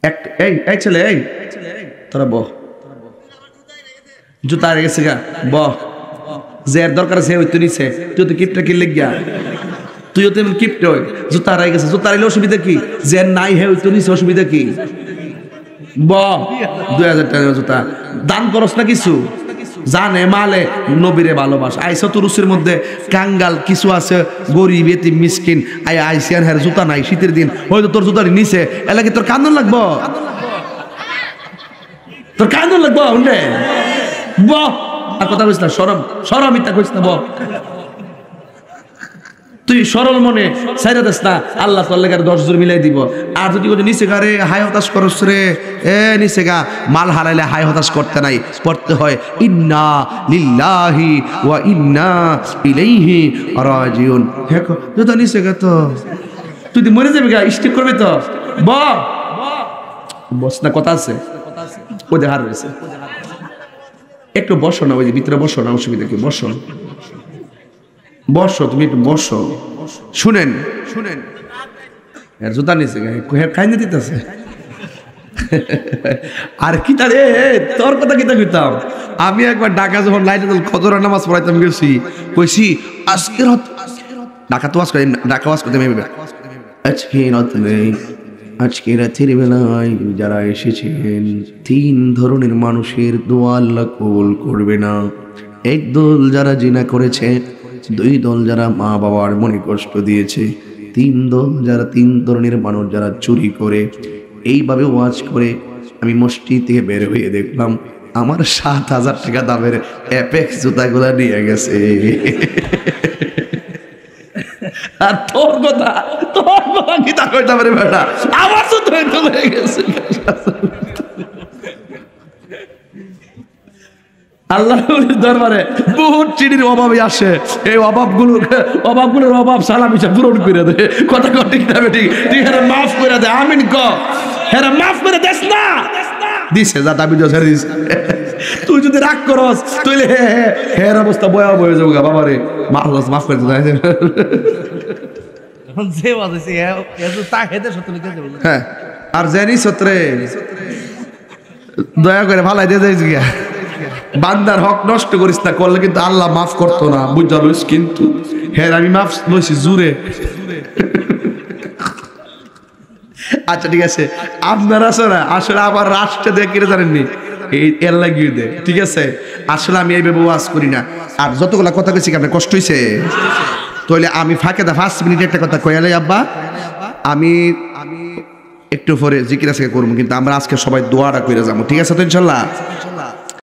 এই ছেলে, এই তোরা বহ, জুতা হারিয়ে গেছে গা, বহ, যে এর দরকার আছে ওই তো নিছে, তুই তো কিপটা কিনলে গিয়া, তুইও তো এমন কিপটে হয়, জুতা হারিয়ে গেছে, জুতা হারাইলে অসুবিধা কি, যে নাই হে ওই তো নিছে, অসুবিধা কি? বহ, 2000 টাকা জুতা দান করস না কিছু, জানে মালে নবীরে ভালোবাস, আইসা তো রুসের মধ্যে কাঙ্গাল কিছু আছে, গরিব এতিম মিসকিন, আইসিয়ান হ্যাঁ জুতা নাই, শীতের দিন হয়তো তোর জুতার নিচে এলাকি তোর কান্দন লাগবো, তোর কান্দন লাগবো উন্ডে বহ, আর কথা কইস না, সরম ইত্যা কইস না, বহ, তুই সরল মনে সাইরা দেস না, আল্লাহ তোর লেগার 10 জোর মিলাই দিব। আর যদি কোন নিচে গা রে হাই হতাশ করস রে, নিচে গা মাল হারাইলে হাই হতাশ করতে নাই, পড়তে হয় ইন্না লিল্লাহি ওয়া ইন্না ইলাইহি রাজিউন। হ্যাঁ তো নিচে গা, তো তুই মরে যাবি গা, স্টিক করবি তো, বস না, কথা আছে ওদের হার রয়েছে, একটু বসো না, ওই যে ভিতরে বসো না, অসুবিধা কি, বসো বসো, তুমি একটু বসো, শুনেন জুতা নিচে খাইনে দিতেছে, আর কি তারে তোর কথা কিতা কইতাম, আমি একবার ঢাকা যখন লাইটে খজরের নামাজ পড়াইতাম গেছি, কইছি আজকের ঢাকা তো ঢাকা ওয়াজ করতে মেবে, আজকে রাত নেই, আজকে রাতের বেলায় যারা এসেছেন 3 ধরনের মানুষের দোয়া আল্লাহ কবুল করবে না। এক দল যারা জিনা করেছে, 2 দল যারা মা বাবার মনে কষ্ট দিয়েছে, 3 দল যারা 3 ধরনের মানুষ যারা চুরি করে। এইভাবে ওয়াজ করে আমি মসজিদ থেকে বের হয়ে দেখলাম আমার 7000 টাকা দামের অ্যাপেক্স জুতাগুলা নিয়ে গেছে। আর তোর কথা কি তা কইতে পারে বেটা, আমার তো হয়ে গেছে। আল্লাহর দরবারে বহুত চিনির অভাবে আসে, এই অভাবগুলোর অভাব সালাম হিসাব পূরণ করে দে, কথা ঠিক না ঠিক, তুই হেরা মাফ করে দে, আমিন ক, হেরা মাফ করে দেস না, দিছে যা দাবি ছেড়ে দিস। তুই যদি রাগ করস তুইলে হের অবস্থা ভয়াবহ হয়ে যাবো বাবা রে, মাফ করে দে। হ্যাঁ, আর জানি সত্রে দয়া করে ভালাই দিয়ে যাইস গিয়া, বান্দার হক নষ্ট করিস না, করলে কিন্তু আল্লাহ মাফ করতো না, বুঝা লইস, কিন্তু হ্যাঁ আমি মাফ লইছি জুড়ে। আচ্ছা ঠিক আছে, আপনারা আসলে আবার রাষ্ট্রে দেখে জানেননি এই এর লাগিয়ে দে, ঠিক আছে, আসলে আমি এইভাবে ওয়াজ করি না। আর যতগুলা কথা কইছি আপনার কষ্ট হয়েছে, তাহলে আমি ফাঁকে 5 মিনিট একটা কথা কয়ালে আব্বা, আমি একটু পরে জিকির আজকে করবো, কিন্তু আমরা আজকে সবাই দোয়াটা করে যাবো, ঠিক আছে তো ইনশাল্লাহ।